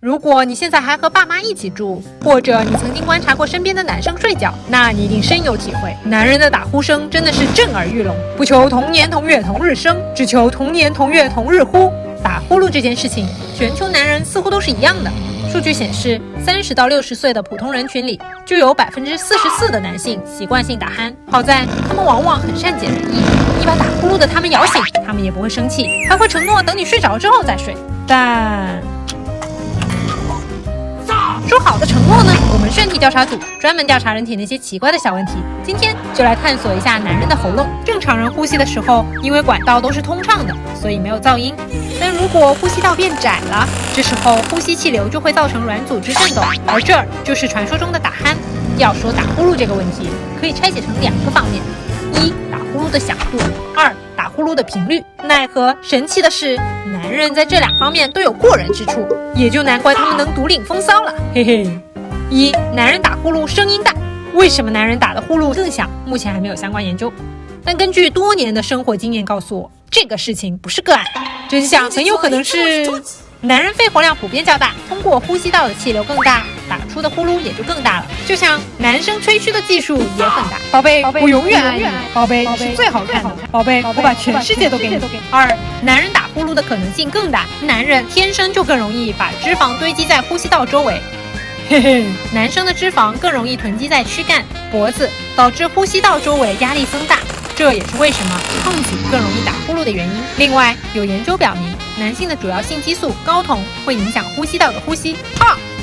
如果你现在还和爸妈一起住，或者你曾经观察过身边的男生睡觉，那你一定深有体会，男人的打呼声真的是震耳欲聋。不求同年同月同日生，只求同年同月同日呼。打呼噜这件事情，全球男人似乎都是一样的。数据显示，30到60岁的普通人群里，就有44%的男性习惯性打鼾。好在他们往往很善解人意，你把打呼噜的他们摇醒，他们也不会生气，还会承诺等你睡着之后再睡。但说好的承诺呢？我们身体调查组专门调查人体那些奇怪的小问题，今天就来探索一下男人的喉咙。正常人呼吸的时候，因为管道都是通畅的，所以没有噪音。但如果呼吸道变窄了，这时候呼吸气流就会造成软组织颤抖，而这儿就是传说中的打鼾。要说打呼噜这个问题，可以拆解成2个方面：一、打呼噜的响度；二、打呼噜的频率。奈何神奇的是，男人在这2方面都有过人之处，也就难怪他们能独领风骚了，嘿嘿。一、男人打呼噜声音大。为什么男人打的呼噜更响？目前还没有相关研究，但根据多年的生活经验告诉我，这个事情不是个案，真相很有可能是男人肺活量普遍较大，通过呼吸道的气流更大，打出的呼噜也就更大了。就像男生吹嘘的技术也很大，宝贝，我永远爱你，宝贝，你是最好看的，宝贝，我把全世界都给你。二、男人打呼噜的可能性更大，男人天生就更容易把脂肪堆积在呼吸道周围。嘿嘿，男生的脂肪更容易囤积在躯干、脖子，导致呼吸道周围压力增大，这也是为什么胖子更容易打呼噜的原因。另外，有研究表明，男性的主要性激素睾酮会影响呼吸道的呼吸，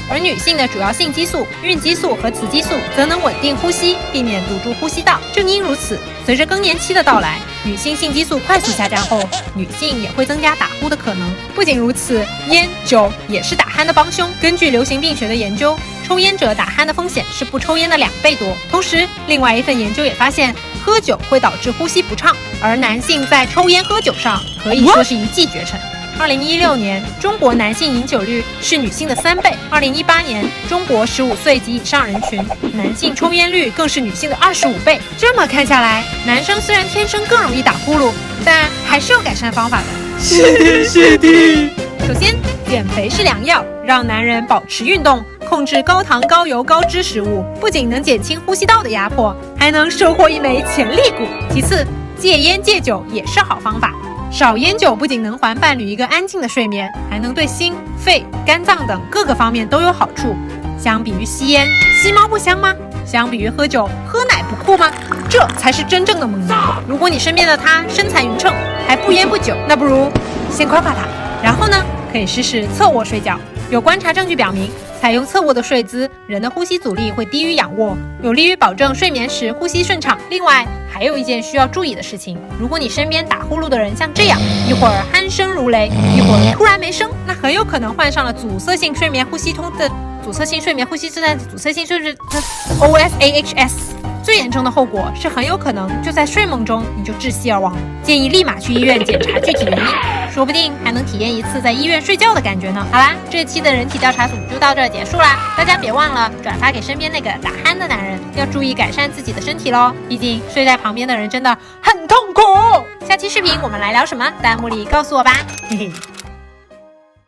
而女性的主要性激素孕激素和雌激素则能稳定呼吸，避免堵住呼吸道。正因如此，随着更年期的到来，女性性激素快速下降后，女性也会增加打呼的可能。不仅如此，烟酒也是打鼾的帮凶。根据流行病学的研究，抽烟者打鼾的风险是不抽烟的2倍多。同时，另外一份研究也发现，喝酒会导致呼吸不畅，而男性在抽烟喝酒上可以说是一骑绝尘。2016年，中国男性饮酒率是女性的3倍。2018年，中国15岁及以上人群男性抽烟率更是女性的25倍。这么看下来，男生虽然天生更容易打呼噜，但还是有改善方法的。是的。首先，减肥是良药，让男人保持运动，控制高糖、高油、高脂食物，不仅能减轻呼吸道的压迫，还能收获一枚潜力股。其次，戒烟戒酒也是好方法。少烟酒不仅能还伴侣一个安静的睡眠，还能对心、肺、肝脏等各个方面都有好处。相比于吸烟，吸猫不香吗？相比于喝酒，喝奶不酷吗？这才是真正的猛男。如果你身边的他身材匀称，还不烟不酒，那不如先夸夸他。然后呢，可以试试侧卧睡觉。有观察证据表明，采用侧卧的睡姿，人的呼吸阻力会低于仰卧，有利于保证睡眠时呼吸顺畅。另外，还有一件需要注意的事情，如果你身边打呼噜的人像这样，一会儿鼾声如雷，一会儿突然没声，那很有可能患上了阻塞性睡眠呼吸症OSAHS。最严重的后果是很有可能就在睡梦中你就窒息而亡，建议立马去医院检查具体原因，说不定还能体验一次在医院睡觉的感觉呢。好啦，这期的人体调查组就到这儿结束啦，大家别忘了转发给身边那个打鼾的男人，要注意改善自己的身体咯，毕竟睡在旁边的人真的很痛苦。下期视频我们来聊什么？弹幕里告诉我吧，嘿嘿。